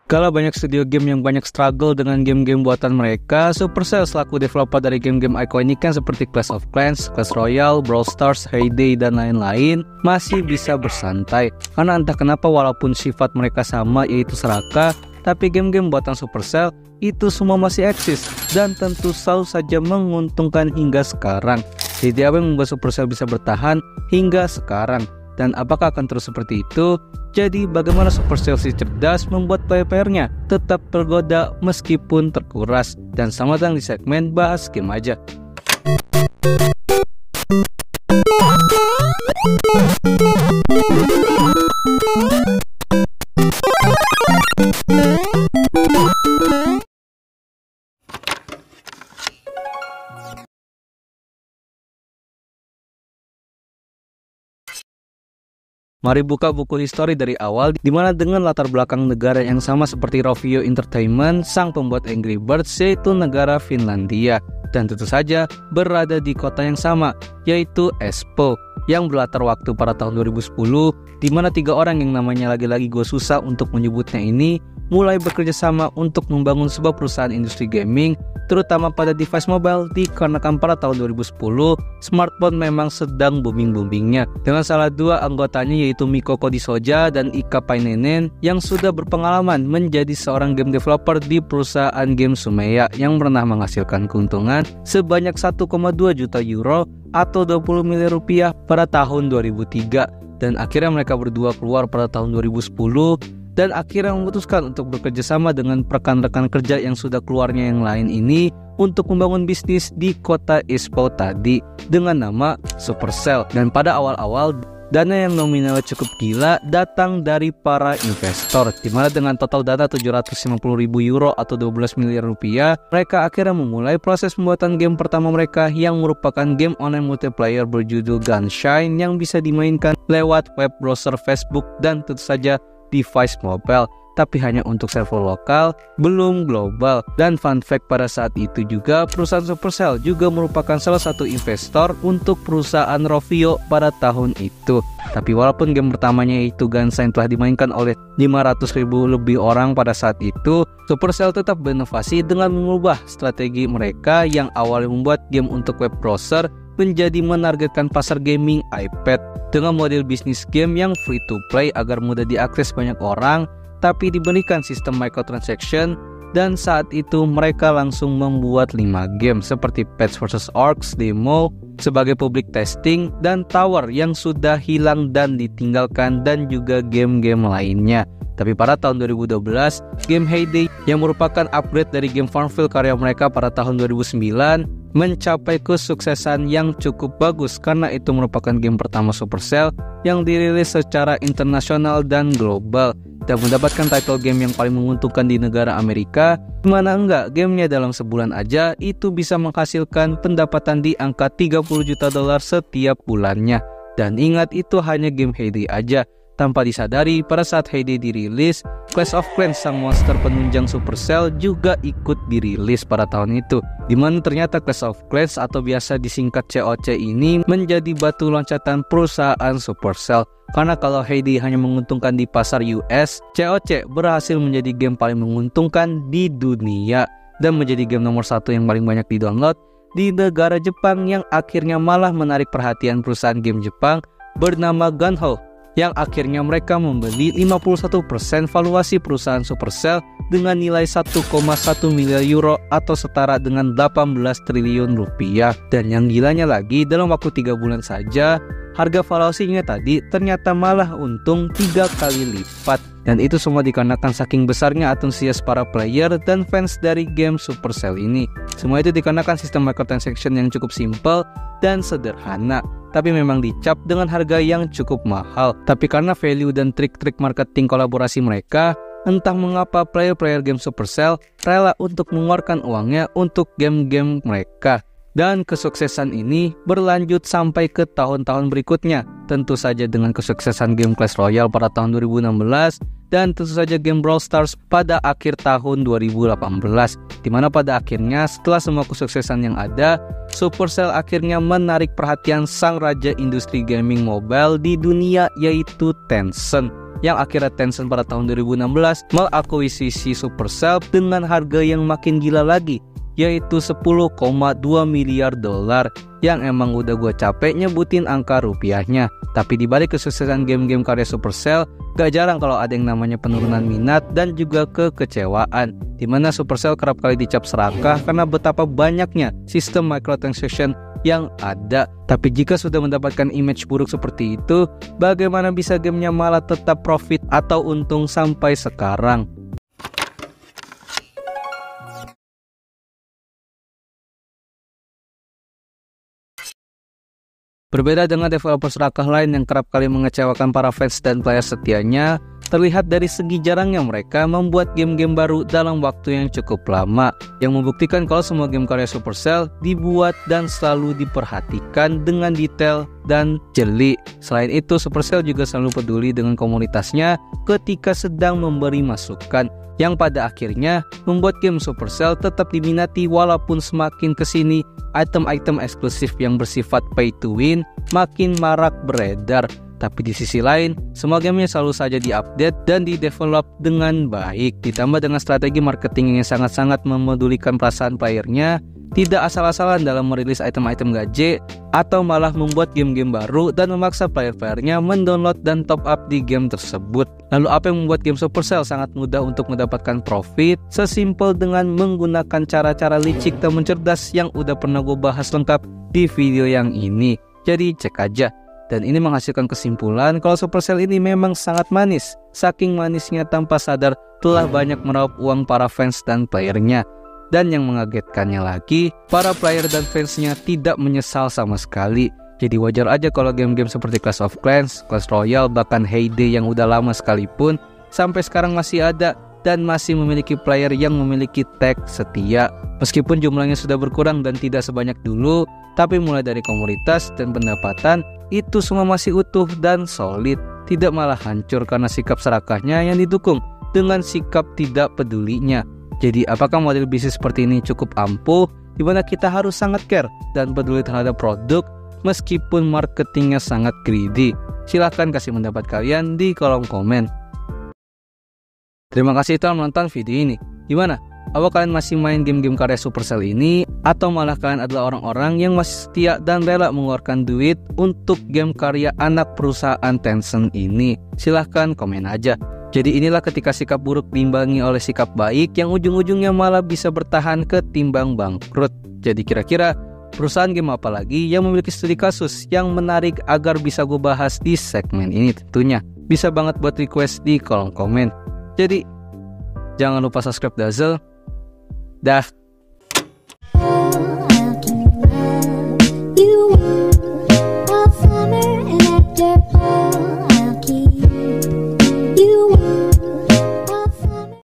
Kala banyak studio game yang banyak struggle dengan game-game buatan mereka, Supercell selaku developer dari game-game ikonik kan seperti Clash of Clans, Clash Royale, Brawl Stars, Hay Day, dan lain-lain masih bisa bersantai. Karena entah kenapa walaupun sifat mereka sama yaitu serakah, tapi game-game buatan Supercell itu semua masih eksis dan tentu selalu saja menguntungkan hingga sekarang. Jadi apa yang membuat Supercell bisa bertahan hingga sekarang? Dan apakah akan terus seperti itu? Jadi bagaimana Supercell si cerdas membuat player-playernya tetap tergoda meskipun terkuras? Dan selamat datang di segmen Bahas Game Aja. Mari buka buku histori dari awal, di mana dengan latar belakang negara yang sama seperti Rovio Entertainment, sang pembuat Angry Birds, yaitu negara Finlandia. Dan tentu saja berada di kota yang sama, yaitu Espoo, yang berlatar waktu pada tahun 2010, di mana 3 orang yang namanya lagi-lagi gue susah untuk menyebutnya ini, mulai bekerja sama untuk membangun sebuah perusahaan industri gaming, terutama pada device mobile, dikarenakan pada tahun 2010 smartphone memang sedang booming-boomingnya. Dengan salah 2 anggotanya yaitu Mikko Kodisoja dan Ika Painenen yang sudah berpengalaman menjadi seorang game developer di perusahaan game Sumeya yang pernah menghasilkan keuntungan sebanyak 1,2 juta euro atau 20 miliar rupiah pada tahun 2003. Dan akhirnya mereka berdua keluar pada tahun 2010 dan akhirnya memutuskan untuk bekerja sama dengan rekan-rekan kerja yang sudah keluarnya yang lain ini untuk membangun bisnis di kota Espoo tadi dengan nama Supercell. Dan pada awal-awal dana yang nominalnya cukup gila datang dari para investor, dimana dengan total dana 750.000 euro atau 12 miliar rupiah, mereka akhirnya memulai proses pembuatan game pertama mereka yang merupakan game online multiplayer berjudul Gunshine yang bisa dimainkan lewat web browser Facebook dan tentu saja device mobile, tapi hanya untuk server lokal, belum global. Dan fun fact, pada saat itu juga perusahaan Supercell juga merupakan salah satu investor untuk perusahaan Rovio pada tahun itu. Tapi walaupun game pertamanya itu Gunshine telah dimainkan oleh 500.000 lebih orang pada saat itu, Supercell tetap berinovasi dengan mengubah strategi mereka yang awalnya membuat game untuk web browser menjadi menargetkan pasar gaming iPad dengan model bisnis game yang free to play agar mudah diakses banyak orang, tapi diberikan sistem microtransaction. Dan saat itu mereka langsung membuat 5 game seperti Pets vs Orcs demo sebagai public testing, dan Tower yang sudah hilang dan ditinggalkan, dan juga game-game lainnya. Tapi pada tahun 2012, game Hay Day yang merupakan upgrade dari game Farmville karya mereka pada tahun 2009 mencapai kesuksesan yang cukup bagus karena itu merupakan game pertama Supercell yang dirilis secara internasional dan global dan mendapatkan title game yang paling menguntungkan di negara Amerika, dimana enggak gamenya dalam sebulan aja itu bisa menghasilkan pendapatan di angka 30 juta dolar setiap bulannya. Dan ingat, itu hanya game Hay Day aja. Tanpa disadari, pada saat Hay Day dirilis, Clash of Clans sang monster penunjang Supercell juga ikut dirilis pada tahun itu, dimana ternyata Clash of Clans atau biasa disingkat COC ini menjadi batu loncatan perusahaan Supercell. Karena kalau Hay Day hanya menguntungkan di pasar US, COC berhasil menjadi game paling menguntungkan di dunia dan menjadi game nomor 1 yang paling banyak di-download di negara Jepang, yang akhirnya malah menarik perhatian perusahaan game Jepang bernama Gunho, yang akhirnya mereka membeli 51% valuasi perusahaan Supercell dengan nilai 1,1 miliar euro atau setara dengan 18 triliun rupiah. Dan yang gilanya lagi, dalam waktu 3 bulan saja harga valuasinya tadi ternyata malah untung 3 kali lipat. Dan itu semua dikarenakan saking besarnya antusias para player dan fans dari game Supercell ini. Semua itu dikarenakan sistem microtransaction yang cukup simpel dan sederhana, tapi memang dicap dengan harga yang cukup mahal. Tapi karena value dan trik-trik marketing kolaborasi mereka, entah mengapa player-player game Supercell rela untuk mengeluarkan uangnya untuk game-game mereka. Dan kesuksesan ini berlanjut sampai ke tahun-tahun berikutnya. Tentu saja dengan kesuksesan game Clash Royale pada tahun 2016 dan tentu saja game Brawl Stars pada akhir tahun 2018. Dimana pada akhirnya setelah semua kesuksesan yang ada, Supercell akhirnya menarik perhatian sang raja industri gaming mobile di dunia, yaitu Tencent. yang akhirnya Tencent pada tahun 2016 mengakuisisi Supercell dengan harga yang makin gila lagi, yaitu 10,2 miliar dolar, yang emang udah gue capek nyebutin angka rupiahnya. Tapi dibalik kesuksesan game-game karya Supercell, gak jarang kalau ada yang namanya penurunan minat dan juga kekecewaan, dimana Supercell kerap kali dicap serakah karena betapa banyaknya sistem microtransaction yang ada. Tapi jika sudah mendapatkan image buruk seperti itu, bagaimana bisa gamenya malah tetap profit atau untung sampai sekarang? Berbeda dengan developer serakah lain yang kerap kali mengecewakan para fans dan player setianya, terlihat dari segi jarangnya mereka membuat game-game baru dalam waktu yang cukup lama, yang membuktikan kalau semua game karya Supercell dibuat dan selalu diperhatikan dengan detail dan jeli. Selain itu, Supercell juga selalu peduli dengan komunitasnya ketika sedang memberi masukan, yang pada akhirnya membuat game Supercell tetap diminati walaupun semakin kesini item-item eksklusif yang bersifat pay to win makin marak beredar. Tapi di sisi lain, semua gamenya selalu saja diupdate dan didevelop dengan baik, ditambah dengan strategi marketing yang sangat-sangat memedulikan perasaan playernya, tidak asal-asalan dalam merilis item-item gaje, atau malah membuat game-game baru dan memaksa player-playernya mendownload dan top up di game tersebut. Lalu apa yang membuat game Supercell sangat mudah untuk mendapatkan profit? Sesimpel dengan menggunakan cara-cara licik dan mencerdas yang udah pernah gue bahas lengkap di video yang ini. Jadi cek aja. Dan ini menghasilkan kesimpulan kalau Supercell ini memang sangat manis. Saking manisnya tanpa sadar telah banyak meraup uang para fans dan playernya. Dan yang mengagetkannya lagi, para player dan fansnya tidak menyesal sama sekali. Jadi wajar aja kalau game-game seperti Clash of Clans, Clash Royale, bahkan Hay Day yang udah lama sekalipun, sampai sekarang masih ada dan masih memiliki player yang memiliki tag setia. Meskipun jumlahnya sudah berkurang dan tidak sebanyak dulu, tapi mulai dari komunitas dan pendapatan, itu semua masih utuh dan solid. Tidak malah hancur karena sikap serakahnya yang didukung dengan sikap tidak pedulinya. Jadi apakah model bisnis seperti ini cukup ampuh, di mana kita harus sangat care dan peduli terhadap produk meskipun marketingnya sangat greedy? Silahkan kasih pendapat kalian di kolom komen. Terima kasih telah menonton video ini. Gimana? Apa kalian masih main game-game karya Supercell ini? Atau malah kalian adalah orang-orang yang masih setia dan rela mengeluarkan duit untuk game karya anak perusahaan Tencent ini? Silahkan komen aja. Jadi inilah ketika sikap buruk diimbangi oleh sikap baik yang ujung-ujungnya malah bisa bertahan ketimbang bangkrut. Jadi kira-kira perusahaan game apa lagi yang memiliki studi kasus yang menarik agar bisa gue bahas di segmen ini tentunya? Bisa banget buat request di kolom komen. Jadi jangan lupa subscribe Dazzle. Dah. You are a summer and after all I'll keep